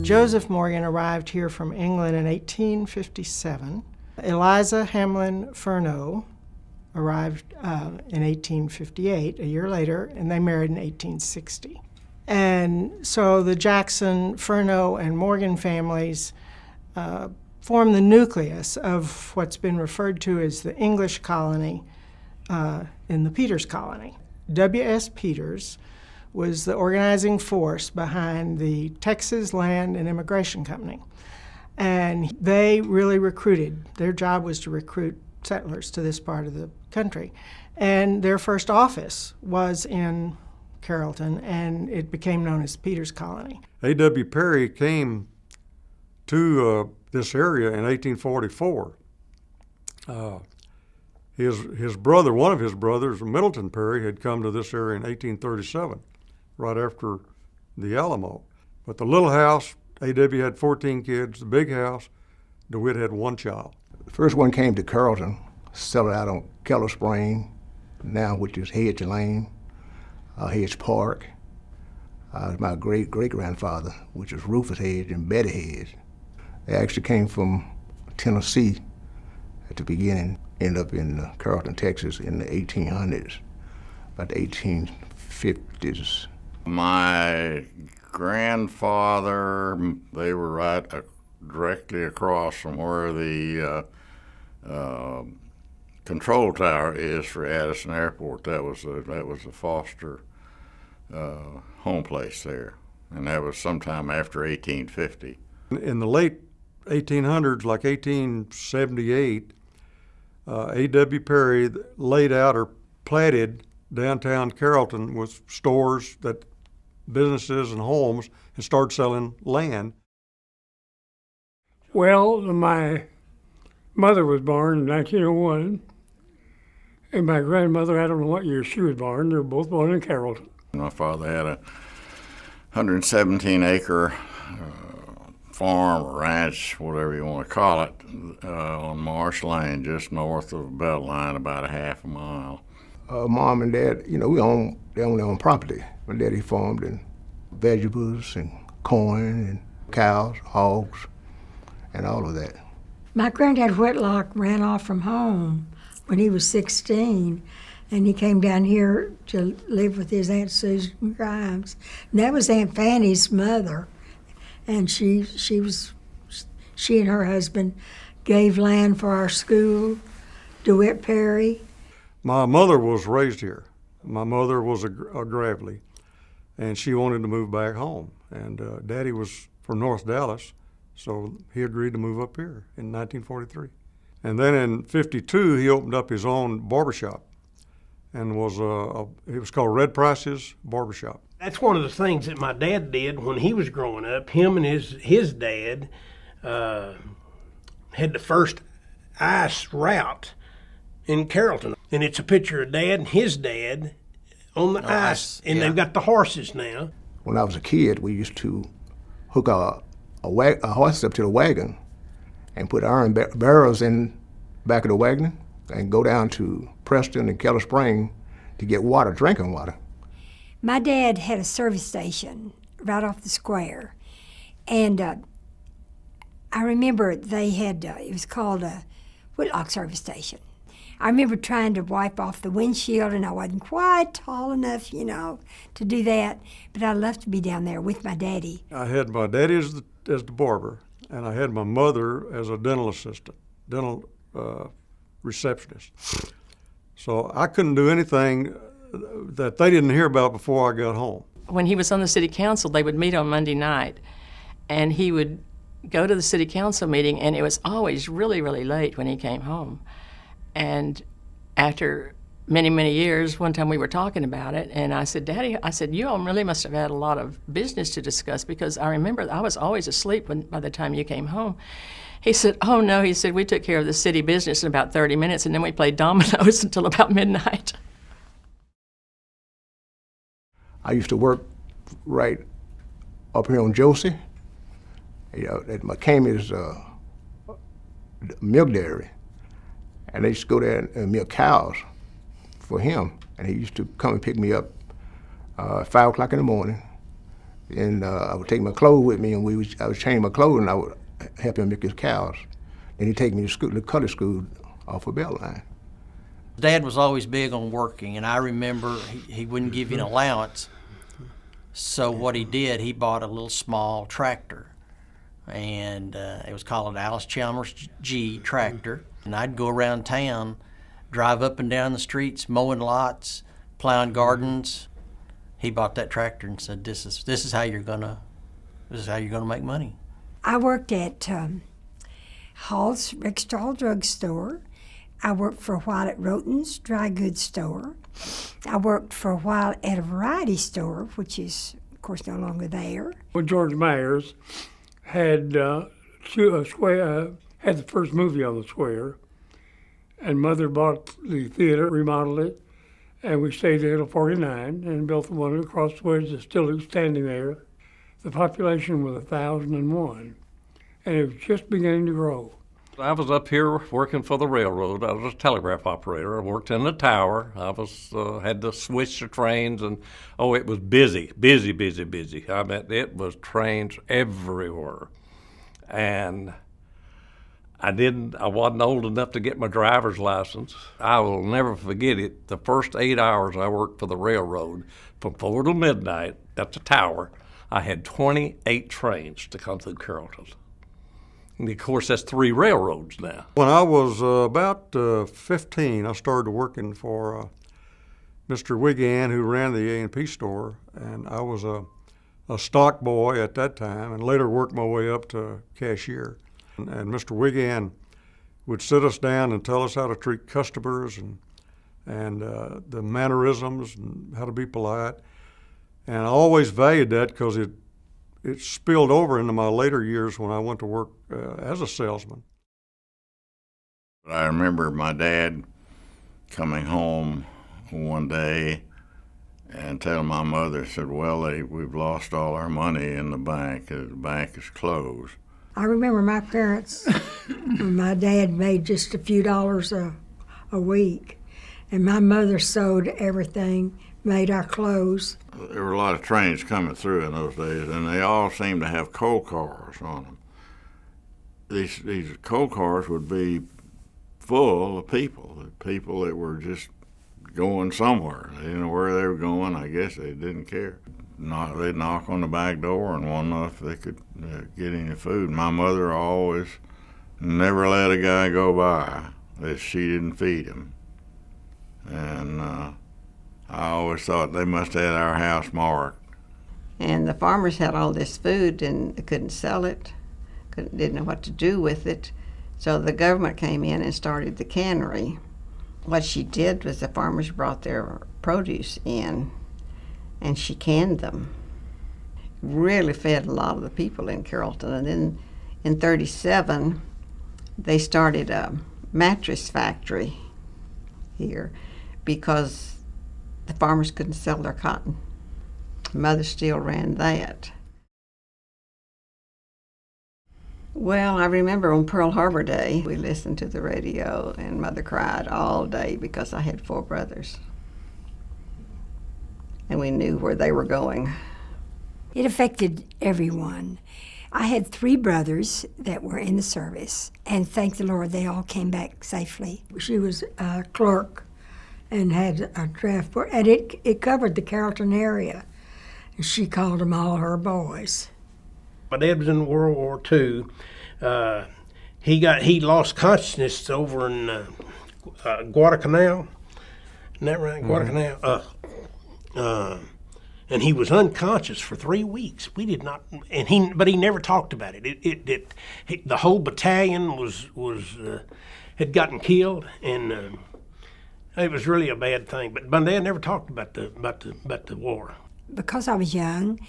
Joseph Morgan arrived here from England in 1857. Eliza Hamlin Furneaux arrived in 1858, a year later, and they married in 1860. And so the Jackson, Furneaux, and Morgan families form the nucleus of what's been referred to as the English colony in the Peters colony. W.S. Peters was the organizing force behind the Texas Land and Immigration Company. And they really recruited. Their job was to recruit settlers to this part of the country. And their first office was in Carrollton, and it became known as Peters Colony. A.W. Perry came to this area in 1844. His brother, one of his brothers, Middleton Perry, had come to this area in 1837, right after the Alamo. But the little house, A.W. had 14 kids. The big house, DeWitt had one child. The first one came to Carrollton, settled out on Keller Spring, now which is Hedge Lane, Hedge Park. My great-great-grandfather, which was Rufus Hedge and Betty Hedge. They actually came from Tennessee at the beginning, ended up in Carrollton, Texas in the 1800s, about the 1850s. My grandfather, they were right directly across from where the control tower is for Addison Airport. That was a Foster home place there, and that was sometime after 1850. In the late 1800s, like 1878, A.W. Perry laid out or platted downtown Carrollton with stores, that businesses and homes, and started selling land. Well, my mother was born in 1901, and my grandmother, I don't know what year she was born. They were both born in Carrollton. My father had a 117-acre farm or ranch, whatever you want to call it, on Marsh Lane, just north of Beltline, about a half a mile. Mom and Dad, they own their own property. My daddy farmed in vegetables and corn and cows, hogs, and all of that. My granddad Whitlock ran off from home when he was 16, and he came down here to live with his Aunt Susan Grimes. And that was Aunt Fanny's mother. And she and her husband gave land for our school, DeWitt Perry. My mother was raised here. My mother was a Gravely, and she wanted to move back home. And Daddy was from North Dallas, so he agreed to move up here in 1943. And then in 52, he opened up his own barbershop, and it was called Red Price's Barbershop. That's one of the things that my dad did when he was growing up. Him and his dad had the first ice route in Carrollton. And it's a picture of Dad and his dad on the ice, and they've got the horses now. When I was a kid, we used to hook a horse up to the wagon and put iron barrels in back of the wagon and go down to Preston and Keller Spring to get water, drinking water. My dad had a service station right off the square, and I remember they had, it was called a Whitlock service station. I remember trying to wipe off the windshield, and I wasn't quite tall enough, to do that, but I loved to be down there with my daddy. I had my daddy as the barber, and I had my mother as a dental assistant, dental receptionist. So I couldn't do anything that they didn't hear about before I got home. When he was on the city council, they would meet on Monday night, and he would go to the city council meeting, and it was always really, really late when he came home. And after many, many years, one time we were talking about it, and I said, Daddy, you all really must have had a lot of business to discuss, because I remember I was always asleep by the time you came home. He said, oh no, he said, we took care of the city business in about 30 minutes, and then we played dominoes until about midnight. I used to work right up here on Josie, at McCamey's milk dairy. And they used to go there and milk cows for him. And he used to come and pick me up at 5 o'clock in the morning, And I would take my clothes with me, and I would change my clothes, and I would help him milk his cows. Then he'd take me to school, the color school off of Beltline. Dad was always big on working, and I remember he wouldn't give you an allowance. So what he did, he bought a little small tractor, and it was called an Alice Chalmers G tractor. And I'd go around town, drive up and down the streets, mowing lots, plowing gardens. He bought that tractor and said, "This is how you're gonna make money." I worked at Hall's Rexall drugstore. I worked for a while at Roten's dry goods store. I worked for a while at a variety store, which is, of course, no longer there. Well, George Myers had had the first movie on the square, and Mother bought the theater, remodeled it, and we stayed there till 49 and built the one across the way that's still standing there. The population was 1,001, and it was just beginning to grow. I was up here working for the railroad. I was a telegraph operator. I worked in the tower. I had to switch the trains, and it was busy. I mean, it was trains everywhere. And I wasn't old enough to get my driver's license. I will never forget it. The first 8 hours I worked for the railroad, from 4 to midnight at the tower, I had 28 trains to come through Carrollton. And of course, that's 3 railroads now. When I was about 15, I started working for Mr. Wigan, who ran the A&P store, and I was a stock boy at that time, and later worked my way up to cashier. And Mr. Wigan would sit us down and tell us how to treat customers and the mannerisms and how to be polite. And I always valued that because it spilled over into my later years when I went to work as a salesman. I remember my dad coming home one day and telling my mother, said, "Well, we've lost all our money in the bank. The bank is closed." I remember my parents, my dad made just a few dollars a week, and my mother sewed everything, made our clothes. There were a lot of trains coming through in those days, and they all seemed to have coal cars on them. These coal cars would be full of people that were just going somewhere. They didn't know where they were going. I guess they didn't care. They'd knock on the back door and want to know if they could get any food. My mother always never let a guy go by that she didn't feed him. And I always thought they must have had our house marked. And the farmers had all this food and they couldn't sell it, didn't know what to do with it. So the government came in and started the cannery. What she did was the farmers brought their produce in and she canned them. Really fed a lot of the people in Carrollton. And then in 1937, they started a mattress factory here because the farmers couldn't sell their cotton. Mother still ran that. Well, I remember on Pearl Harbor Day, we listened to the radio and Mother cried all day because I had 4 brothers. And we knew where they were going. It affected everyone. I had 3 brothers that were in the service, and thank the Lord they all came back safely. She was a clerk and had a draft board, and it covered the Carrollton area. And she called them all her boys. My dad was in World War II. He lost consciousness over in Guadalcanal. Isn't that right? Guadalcanal. And he was unconscious for 3 weeks. We did not, but he never talked about it. The whole battalion had gotten killed, and it was really a bad thing. But my dad never talked about the war. Because I was young,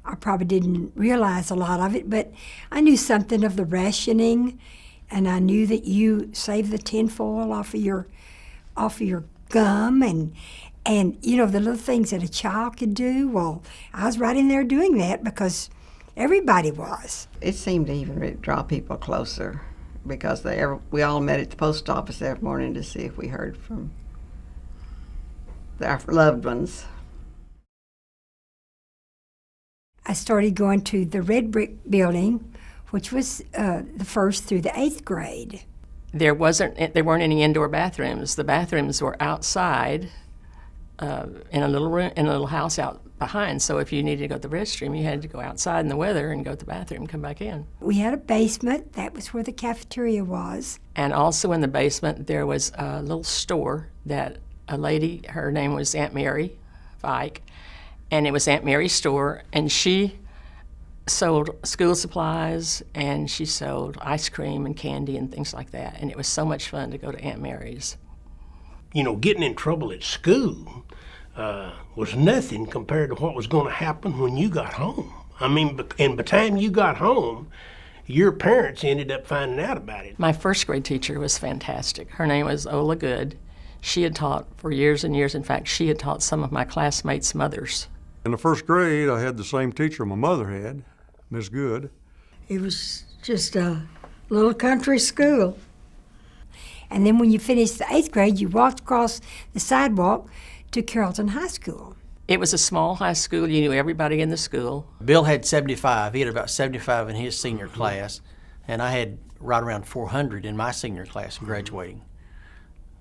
I probably didn't realize a lot of it, but I knew something of the rationing, and I knew that you saved the tinfoil off of your gum and you know, the little things that a child could do. Well, I was right in there doing that because everybody was. It seemed to even really draw people closer because we all met at the post office every morning to see if we heard from our loved ones. I started going to the red brick building, which was the 1st through the 8th grade. There weren't any indoor bathrooms. The bathrooms were outside in a little house out behind. So if you needed to go to the restroom, you had to go outside in the weather and go to the bathroom and come back in. We had a basement. That was where the cafeteria was. And also in the basement, there was a little store that a lady, her name was Aunt Mary Fike, and it was Aunt Mary's store, and she sold school supplies, and she sold ice cream and candy and things like that. And it was so much fun to go to Aunt Mary's. You know, getting in trouble at school was nothing compared to what was going to happen when you got home. I mean, and by the time you got home, your parents ended up finding out about it. My first grade teacher was fantastic. Her name was Ola Good. She had taught for years and years. In fact, she had taught some of my classmates' mothers. In the first grade, I had the same teacher my mother had, Miss Good. It was just a little country school. And then when you finished the 8th grade, you walked across the sidewalk to Carrollton High School. It was a small high school. You knew everybody in the school. Bill had 75. He had about 75 in his senior class, and I had right around 400 in my senior class graduating.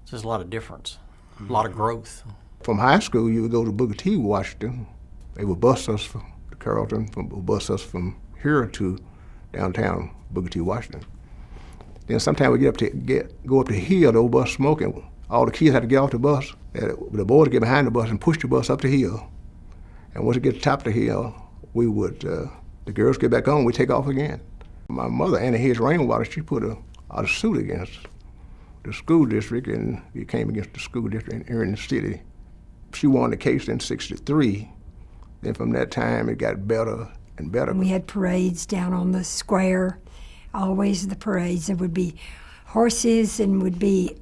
So there's a lot of difference, a lot of growth. From high school, you would go to Booker T, Washington. They would bus us to Carrollton, bus us from here to downtown Booker T, Washington. Then sometimes we go up the hill, the old bus smoking. All the kids had to get off the bus. The boys would get behind the bus and push the bus up the hill. And once we get to the top of the hill, we would, the girls get back on, we take off again. My mother, Annie Hedge Rainwater, she put a suit against the school district, and it came against the school district here in the city. She won the case in '63. Then from that time, it got better and better. We had parades down on the square, always the parades. There would be horses and would be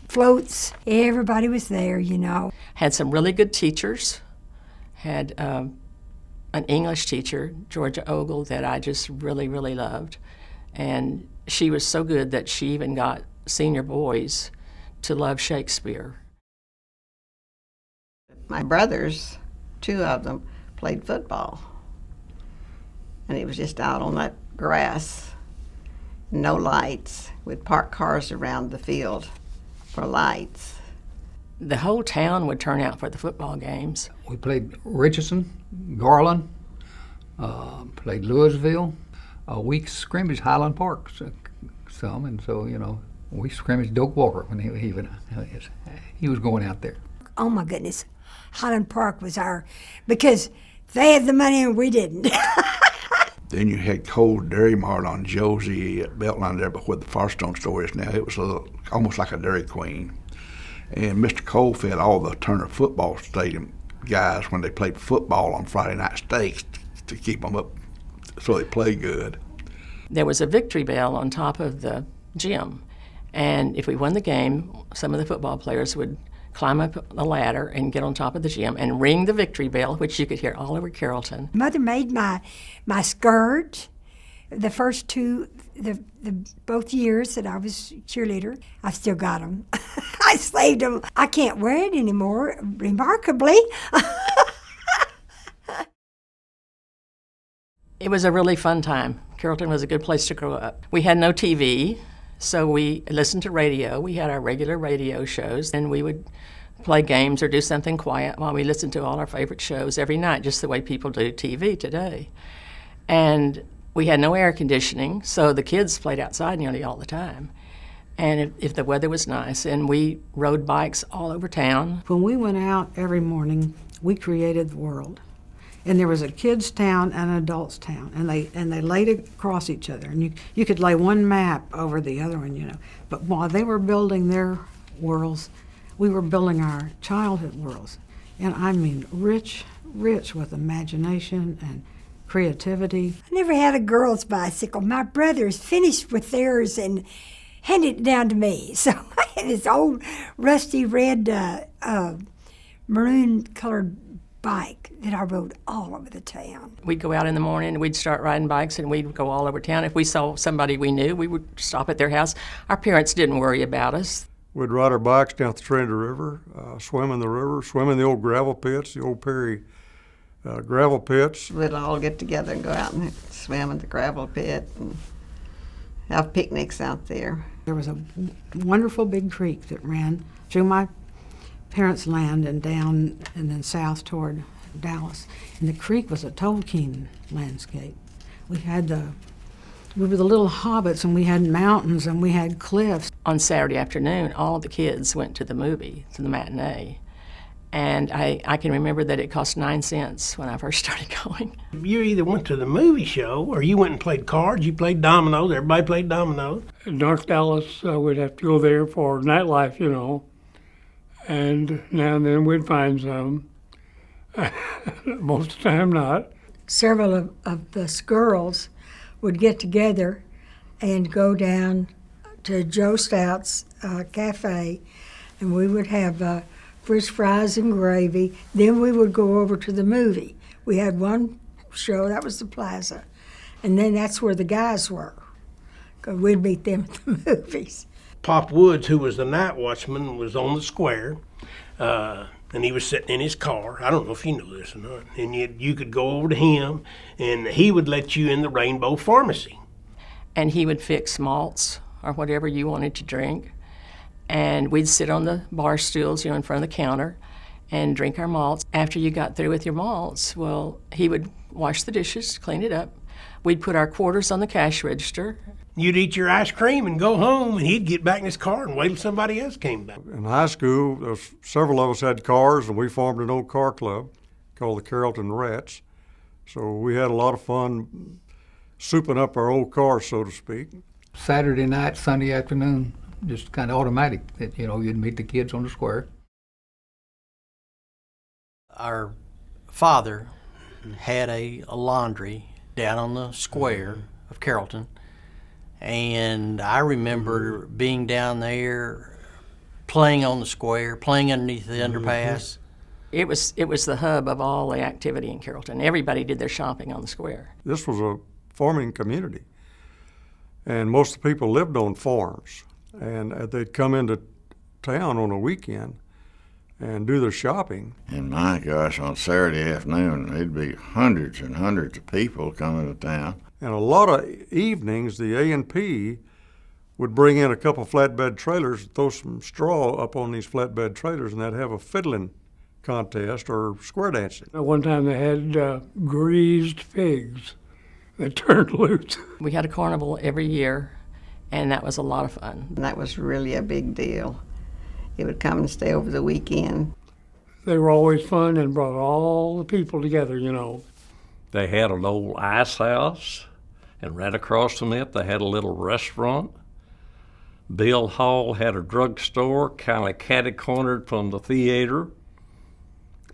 floats. Everybody was there, you know. Had some really good teachers. Had an English teacher, Georgia Ogle, that I just really, really loved. And she was so good that she even got senior boys to love Shakespeare. My brothers, 2 of them, played football. And it was just out on that grass, no lights. We'd park cars around the field for lights. The whole town would turn out for the football games. We played Richardson, Garland, played Louisville. We scrimmaged Highland Park some, and so, you know, we scrimmaged Doak Walker when he was going out there. Oh my goodness, Highland Park was because they had the money and we didn't. Then you had Cold Dairy Mart on Josie at Beltline there, but where the Firestone store is now. It was almost like a Dairy Queen. And Mr. Cole fed all the Turner football stadium guys when they played football on Friday night steaks to keep them up so they played good. There was a victory bell on top of the gym. And if we won the game, some of the football players would climb up the ladder and get on top of the gym and ring the victory bell, which you could hear all over Carrollton. Mother made my skirt. The first 2, both years that I was cheerleader, I still got them. I slaved them. I can't wear it anymore, remarkably. It was a really fun time. Carrollton was a good place to grow up. We had no TV, so we listened to radio. We had our regular radio shows, and we would play games or do something quiet while we listened to all our favorite shows every night, just the way people do TV today. And we had no air conditioning, so the kids played outside nearly all the time. And if the weather was nice, and we rode bikes all over town. When we went out every morning, we created the world. And there was a kids' town and an adults' town, and they laid across each other. And you could lay one map over the other one, you know. But while they were building their worlds, we were building our childhood worlds. And I mean rich with imagination and creativity. I never had a girl's bicycle. My brothers finished with theirs and handed it down to me. So I had this old rusty red maroon-colored bike that I rode all over the town. We'd go out in the morning and we'd start riding bikes and we'd go all over town. If we saw somebody we knew, we would stop at their house. Our parents didn't worry about us. We'd ride our bikes down the Trinity River, swim in the river, swim in the old gravel pits, the old Perry gravel pits. We'd all get together and go out and swim in the gravel pit and have picnics out there. There was a wonderful big creek that ran through my parents' land and down and then south toward Dallas. And the creek was a Tolkien landscape. We were the little hobbits, and we had mountains and we had cliffs. On Saturday afternoon, all the kids went to the movie, to the matinee. And I can remember that it cost 9 cents when I first started going. You either went to the movie show or you went and played cards. You played dominoes. Everybody played dominoes. In North Dallas, we'd have to go there for nightlife, you know. And now and then we'd find some. Most of the time not. Several of the girls would get together and go down to Joe Stout's cafe, and we would have French fries and gravy. Then we would go over to the movie. We had one show, that was the Plaza, and then that's where the guys were, because we'd meet them at the movies. Pop Woods, who was the night watchman, was on the square, and he was sitting in his car. I don't know if you know this or not. And you could go over to him, and he would let you in the Rainbow Pharmacy. And he would fix malts or whatever you wanted to drink. And we'd sit on the bar stools, you know, in front of the counter and drink our malts. After you got through with your malts, well, he would wash the dishes, clean it up. We'd put our quarters on the cash register. You'd eat your ice cream and go home, and he'd get back in his car and wait till somebody else came back. In high school, several of us had cars, and we formed an old car club called the Carrollton Rats. So we had a lot of fun souping up our old cars, so to speak. Saturday night, Sunday afternoon, just kind of automatic that, you know, you'd meet the kids on the square. Our father had a laundry down on the square of Carrollton, and I remember being down there playing on the square, playing underneath the underpass. It was the hub of all the activity in Carrollton. Everybody did their shopping on the square. This was a farming community, and most of the people lived on farms, and they'd come into town on a weekend and do their shopping. And my gosh, on Saturday afternoon, there'd be hundreds and hundreds of people coming to town. And a lot of evenings, the A&P would bring in a couple flatbed trailers, throw some straw up on these flatbed trailers, and they'd have a fiddling contest or square dancing. One time they had greased pigs that turned loose. We had a carnival every year, and that was a lot of fun. And that was really a big deal. It would come and stay over the weekend. They were always fun and brought all the people together, you know. They had an old ice house, and right across from it they had a little restaurant. Bill Hall had a drugstore, kind of catty-cornered from the theater.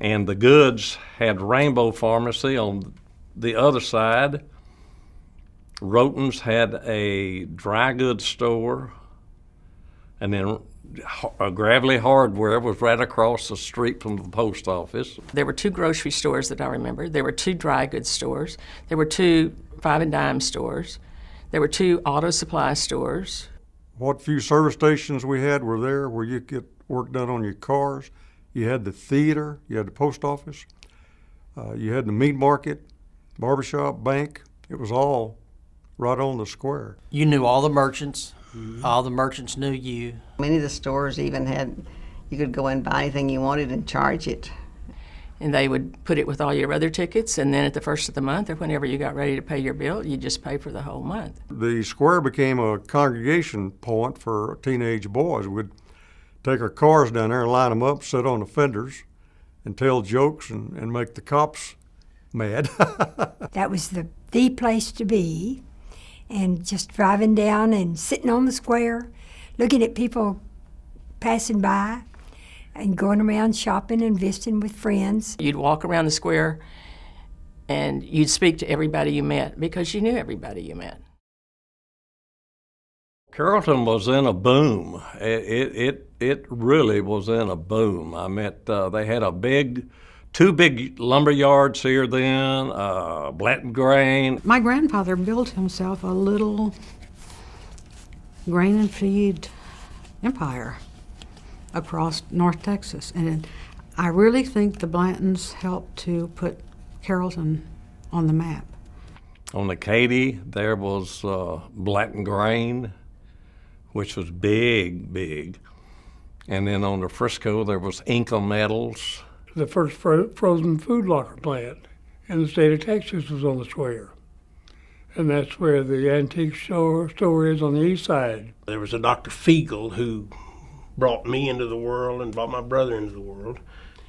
And the Goods had Rainbow Pharmacy on the other side. Roten's had a dry goods store, and then Gravelly Hardware was right across the street from the post office. There were 2 grocery stores that I remember. There were 2 dry goods stores. There were 2 five and dime stores. There were 2 auto supply stores. What few service stations we had were there where you could get work done on your cars. You had the theater, you had the post office, you had the meat market, barbershop, bank. It was all right on the square. You knew all the merchants. Mm-hmm. All the merchants knew you. Many of the stores even had, you could go and buy anything you wanted and charge it. And they would put it with all your other tickets, and then at the first of the month or whenever you got ready to pay your bill, you just pay for the whole month. The square became a congregation point for teenage boys. We'd take our cars down there and line them up, sit on the fenders, and tell jokes and make the cops mad. That was the place to be. And just driving down and sitting on the square, looking at people passing by and going around shopping and visiting with friends. You'd walk around the square and you'd speak to everybody you met because you knew everybody you met. Carrollton was in a boom. It really was in a boom. I meant they had 2 big lumber yards here then, Blanton Grain. My grandfather built himself a little grain and feed empire across North Texas. And I really think the Blantons helped to put Carrollton on the map. On the Katy, there was Black and Grain, which was big. And then on the Frisco, there was Inca Metals. The first frozen food locker plant in the state of Texas was on the square. And that's where the antique store is on the east side. There was a Dr. Fiegel who brought me into the world and brought my brother into the world.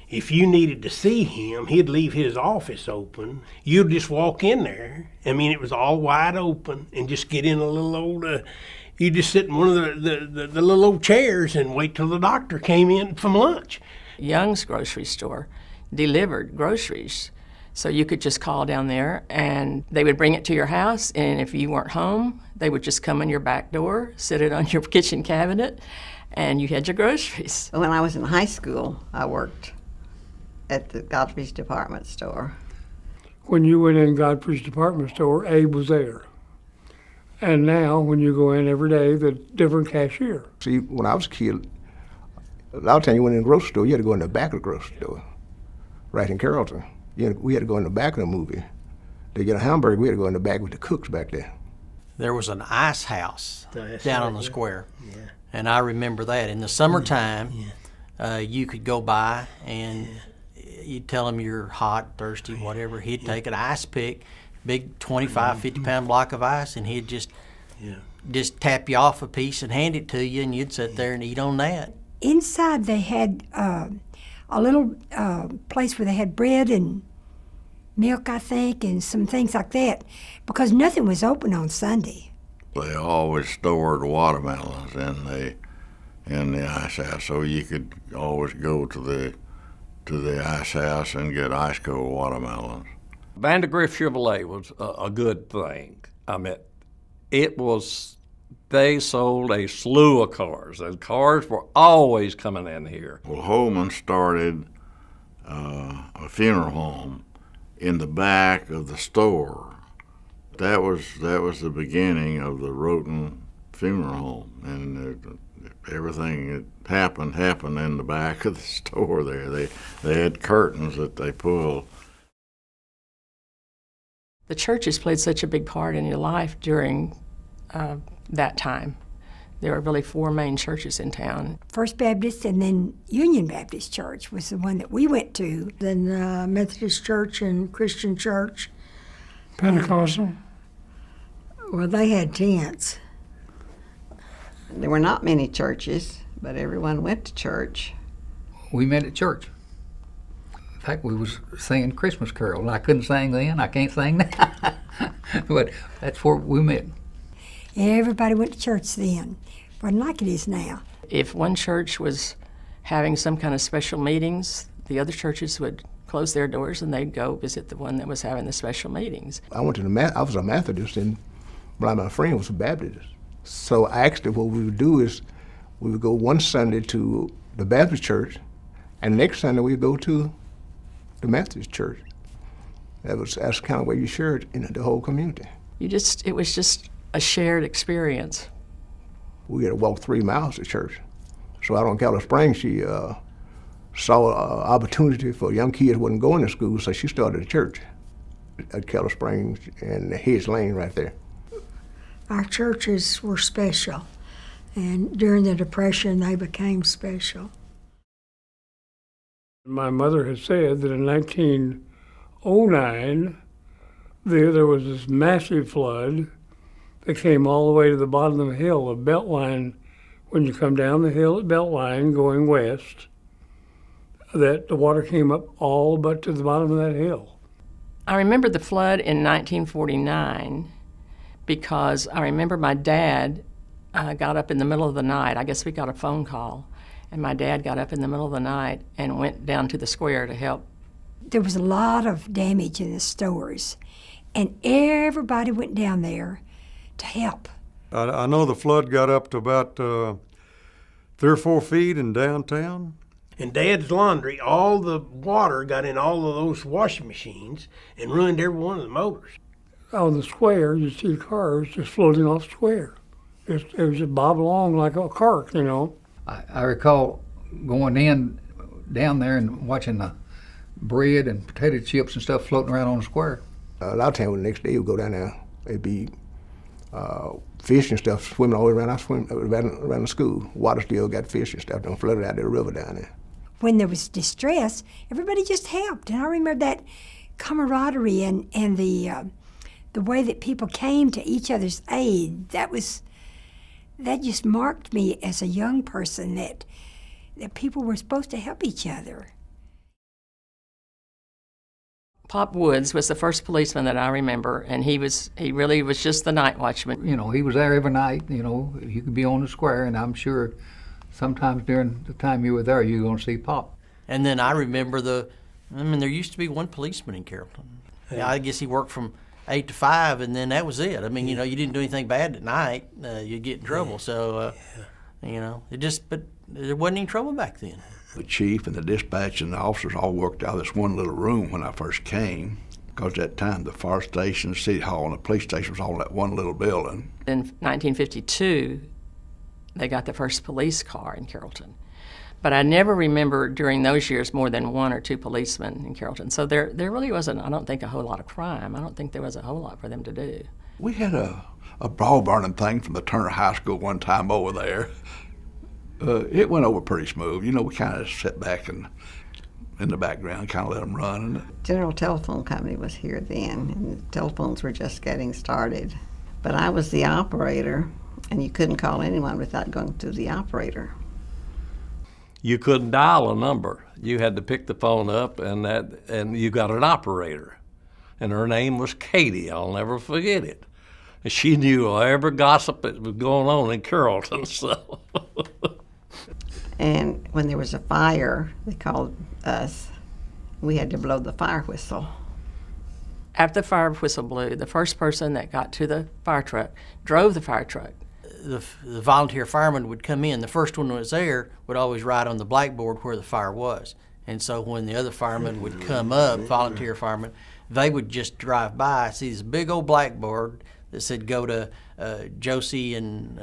If you needed to see him, he'd leave his office open. You'd just walk in there. I mean, it was all wide open, and just get in a little old, you just sit in one of the little old chairs and wait till the doctor came in from lunch. Young's grocery store delivered groceries. So you could just call down there and they would bring it to your house, and if you weren't home, they would just come in your back door, sit it on your kitchen cabinet, and you had your groceries. When I was in high school, I worked at the Godfrey's department store. When you went in Godfrey's department store, Abe was there. And now, when you go in every day, the different cashier. See, when I was a kid, a lot of times you went in the grocery store, you had to go in the back of the grocery store, right in Carrollton. We had to go in the back of the movie. To get a hamburger, we had to go in the back with the cooks back there. There was an ice house down on the square. Yeah. And I remember that. In the summertime, you could go by and you'd tell him you're hot, thirsty, whatever. He'd take an ice pick, big 25, 50-pound block of ice, and he'd just tap you off a piece and hand it to you, and you'd sit there and eat on that. Inside they had a little place where they had bread and milk, I think, and some things like that, because nothing was open on Sunday. They always stored watermelons in the ice house, so you could always go to the ice house and get ice cold watermelons. Vandergrift Chevrolet was a good thing. I mean, they sold a slew of cars, and cars were always coming in here. Well, Holman started a funeral home in the back of the store. That was the beginning of the Roten funeral home, and everything that happened in the back of the store there. They had curtains that they pulled. The churches played such a big part in your life during that time. There were really 4 main churches in town. First Baptist and then Union Baptist Church was the one that we went to. Then Methodist Church and Christian Church. Pentecostal? Well, they had tents. There were not many churches, but everyone went to church. We met at church. In fact, we was singing Christmas Carol, and I couldn't sing then. I can't sing now. But that's where we met. Everybody went to church then. Wasn't like it is now. If one church was having some kind of special meetings, the other churches would close their doors and they'd go visit the one that was having the special meetings. I was a Methodist, and my friend was a Baptist. So actually what we would do is we would go one Sunday to the Baptist church, and next Sunday we'd go to the Methodist church. That's kind of where you shared in the whole community. It was just a shared experience. We had to walk 3 miles to church. So out on Carroll Springs, she saw an opportunity for young kids who wasn't going to school, so she started a church at Carroll Springs and Hedge Lane right there. Our churches were special, and during the Depression, they became special. My mother had said that in 1909, there was this massive flood that came all the way to the bottom of the hill, the Beltline. When you come down the hill at Beltline going west, that the water came up all but to the bottom of that hill. I remember the flood in 1949 because I remember my dad got up in the middle of the night. I guess we got a phone call, and my dad got up in the middle of the night and went down to the square to help. There was a lot of damage in the stores, and everybody went down there to help. I know the flood got up to about 3 or 4 feet in downtown. In Dad's laundry, all the water got in all of those washing machines and ruined every one of the motors. On the square, you see cars just floating off the square. It was just bob along like a cork, I I recall going in down there and watching the bread and potato chips and stuff floating around on the square. A lot of times the next day we'd go down there, it'd be fish and stuff swimming all the way around. I swim around the school. Water still got fish and stuff done flooded out of the river down there. When there was distress, everybody just helped. And I remember that camaraderie and the way that people came to each other's aid. That just marked me as a young person that people were supposed to help each other. Pop Woods was the first policeman that I remember, and he really was just the night watchman. You know, he was there every night. You know, you could be on the square, and I'm sure sometimes during the time you were there, you were going to see Pop. And then I remember there used to be one policeman in Carrollton. Yeah, I guess he worked from 8 to 5, and then that was it. I mean, you know, you didn't do anything bad at night, you'd get in trouble. So, you know, but there wasn't any trouble back then. The chief and the dispatch and the officers all worked out of this one little room when I first came, because at that time the fire station, the city hall, and the police station was all in that one little building. In 1952, they got the first police car in Carrollton. But I never remember during those years more than 1 or 2 policemen in Carrollton. So there really wasn't, I don't think, a whole lot of crime. I don't think there was a whole lot for them to do. We had a broad burning thing from the Turner High School one time over there. It went over pretty smooth. You know, we kind of sat back and in the background, kind of let them run. General Telephone Company was here then, and the telephones were just getting started. But I was the operator, and you couldn't call anyone without going through the operator. You couldn't dial a number. You had to pick the phone up, and you got an operator. And her name was Katie. I'll never forget it. And she knew every gossip that was going on in Carrollton. So. And when there was a fire, they called us. We had to blow the fire whistle. After the fire whistle blew, the first person that got to the fire truck drove the fire truck. The volunteer fireman would come in. The first one that was there would always write on the blackboard where the fire was. And so when the other firemen would come up, volunteer firemen, they would just drive by, see this big old blackboard that said go to Josie and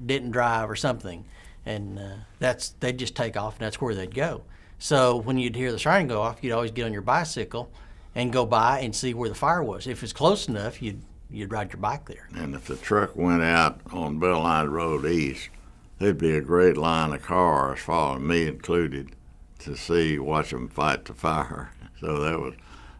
Denton Drive or something. And they'd just take off, and that's where they'd go. So when you'd hear the siren go off, you'd always get on your bicycle and go by and see where the fire was. If it's close enough, you'd ride your bike there. And if the truck went out on Belline Road East, there'd be a great line of cars, following me included, to watch them fight the fire. So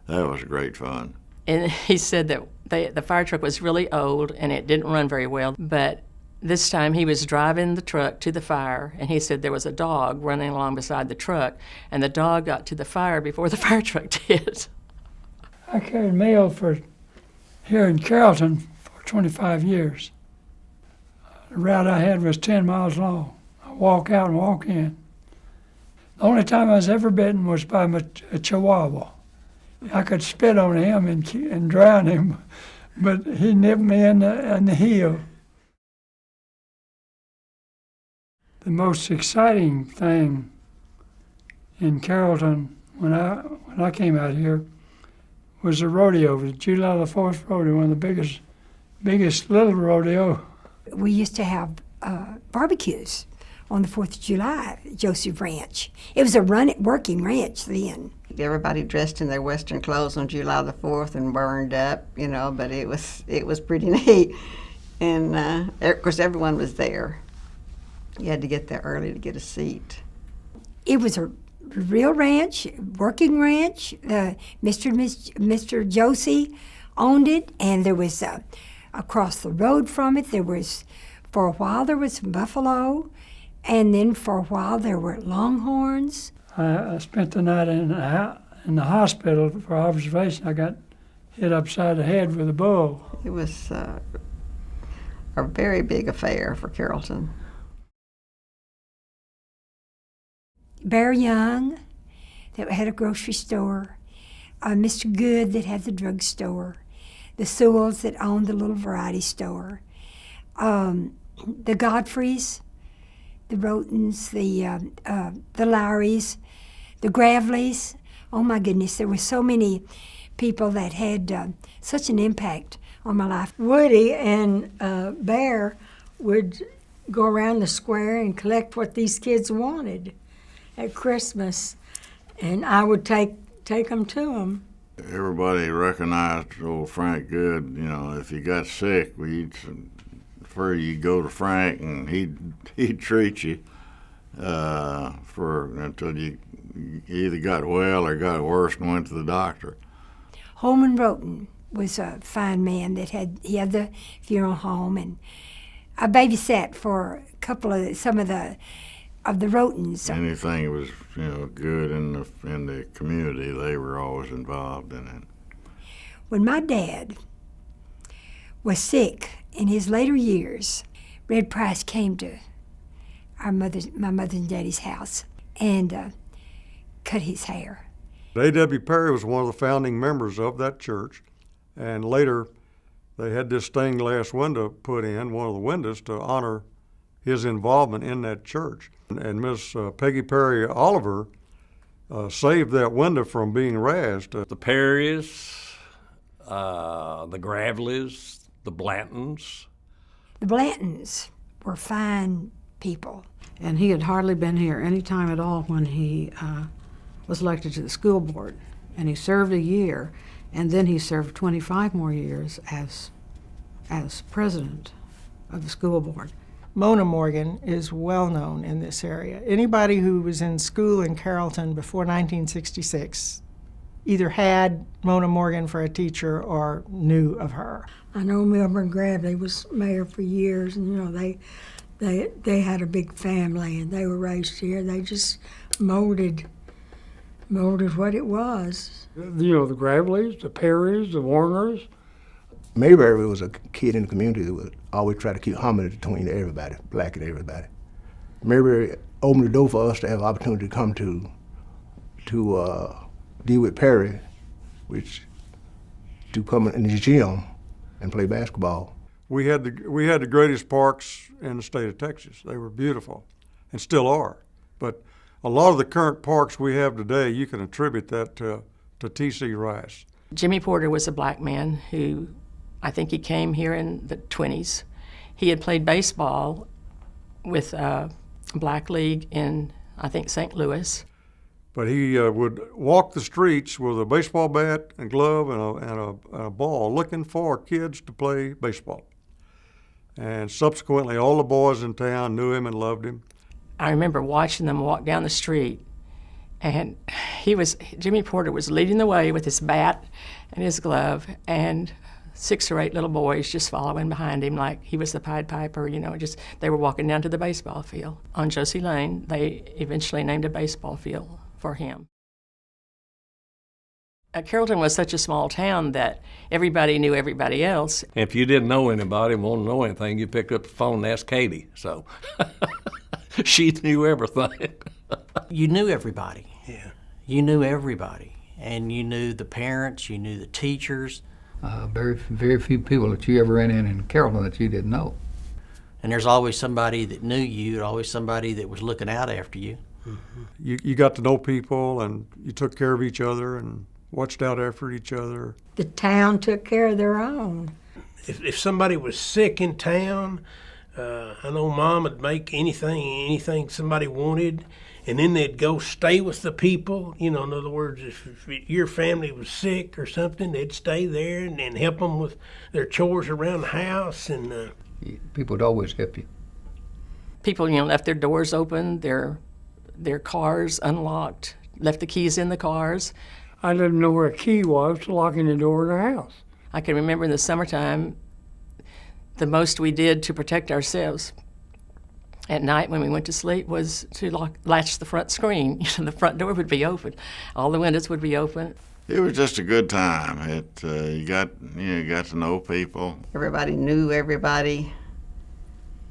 that was great fun. And he said that the fire truck was really old and it didn't run very well, but this time he was driving the truck to the fire, and he said there was a dog running along beside the truck, and the dog got to the fire before the fire truck did. I carried mail here in Carrollton for 25 years. The route I had was 10 miles long. I walk out and walk in. The only time I was ever bitten was by a chihuahua. I could spit on him and drown him, but he nipped me in the heel. The most exciting thing in Carrollton when I came out here was the rodeo, the July the 4th rodeo, one of the biggest little rodeo. We used to have barbecues on the 4th of July at Joseph Ranch. It was a working ranch then. Everybody dressed in their Western clothes on July the 4th and burned up, you know, but it was pretty neat. And of course everyone was there. You had to get there early to get a seat. It was a real ranch, working ranch. Mr. Josie owned it, and there was across the road from it, for a while there was buffalo, and then for a while there were longhorns. I spent the night in the hospital for observation. I got hit upside the head with a bull. It was a very big affair for Carrollton. Bear Young, that had a grocery store, Mr. Good that had the drugstore, the Sewells that owned the little variety store, the Godfreys, the Rotens, the Lowrys, the Gravleys. Oh my goodness, there were so many people that had such an impact on my life. Woody and Bear would go around the square and collect what these kids wanted at Christmas, and I would take take them to them. Everybody recognized old Frank Good. You know, if you got sick, we'd prefer you go to Frank, and he'd treat you until you either got well or got worse and went to the doctor. Holman Roten was a fine man that had the funeral home, and I babysat for some of the Rotens. Anything that was good in the community, they were always involved in it. When my dad was sick in his later years, Red Price came to my mother's and daddy's house and cut his hair. A.W. Perry was one of the founding members of that church, and later they had this stained glass window put in, one of the windows, to honor his involvement in that church. And Miss Peggy Perry Oliver saved that window from being razed. The Perrys, the Graveleys, the Blantons. The Blantons were fine people. And he had hardly been here any time at all when he was elected to the school board. And he served a year, and then he served 25 more years as president of the school board. Mona Morgan is well known in this area. Anybody who was in school in Carrollton before 1966 either had Mona Morgan for a teacher or knew of her. I know Milburn Gravely was mayor for years, and they had a big family, and they were raised here. They just molded what it was. The Graveleys, the Perrys, the Warners. Mayberry was a kid in the community that would always try to keep harmony between everybody, black and everybody. Mayberry opened the door for us to have opportunity to come to deal with Perry, to come in the gym and play basketball. We had the greatest parks in the state of Texas. They were beautiful, and still are. But a lot of the current parks we have today, you can attribute that to T.C. Rice. Jimmy Porter was a black man who, I think he came here in the 20s. He had played baseball with Black League in, I think, St. Louis. But he would walk the streets with a baseball bat and glove and a ball looking for kids to play baseball. And subsequently, all the boys in town knew him and loved him. I remember watching them walk down the street, and Jimmy Porter was leading the way with his bat and his glove, and 6 or 8 little boys just following behind him like he was the Pied Piper, they were walking down to the baseball field. On Josie Lane, they eventually named a baseball field for him. Carrollton was such a small town that everybody knew everybody else. If you didn't know anybody and wanted to know anything, you picked up the phone and asked Katie. So she knew everything. You knew everybody. Yeah. You knew everybody. And you knew the parents, you knew the teachers. Very, very few people that you ever ran in Carrollton that you didn't know. And there's always somebody that knew you, always somebody that was looking out after you. Mm-hmm. You got to know people, and you took care of each other and watched out after each other. The town took care of their own. If somebody was sick in town, I know Mom would make anything somebody wanted, and then they'd go stay with the people. In other words, if your family was sick or something, they'd stay there and help them with their chores around the house. And people would always help you. People, left their doors open, their cars unlocked, left the keys in the cars. I didn't know where a key was to locking the door in the house. I can remember in the summertime, the most we did to protect ourselves at night when we went to sleep was to latch the front screen. The front door would be open. All the windows would be open. It was just a good time. You got to know people. Everybody knew everybody.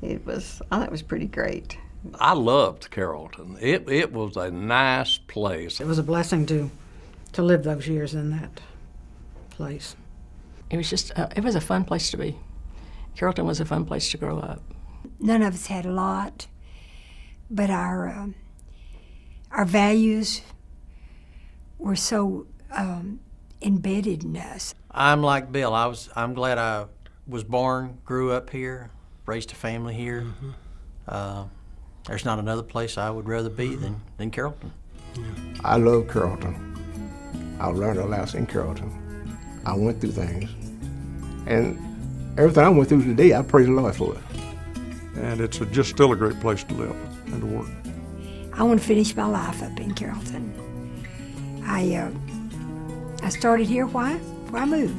I thought it was pretty great. I loved Carrollton. It was a nice place. It was a blessing to live those years in that place. It was just, it was a fun place to be. Carrollton was a fun place to grow up. None of us had a lot, but our values were so embedded in us. I'm like Bill. I'm glad I was born, grew up here, raised a family here. Mm-hmm. There's not another place I would rather be than Carrollton. I love Carrollton. I learned a lot in Carrollton. I went through things, and everything I went through today, I praise the Lord for it. And it's just still a great place to live and to work. I want to finish my life up in Carrollton. I started here. Why? Why move?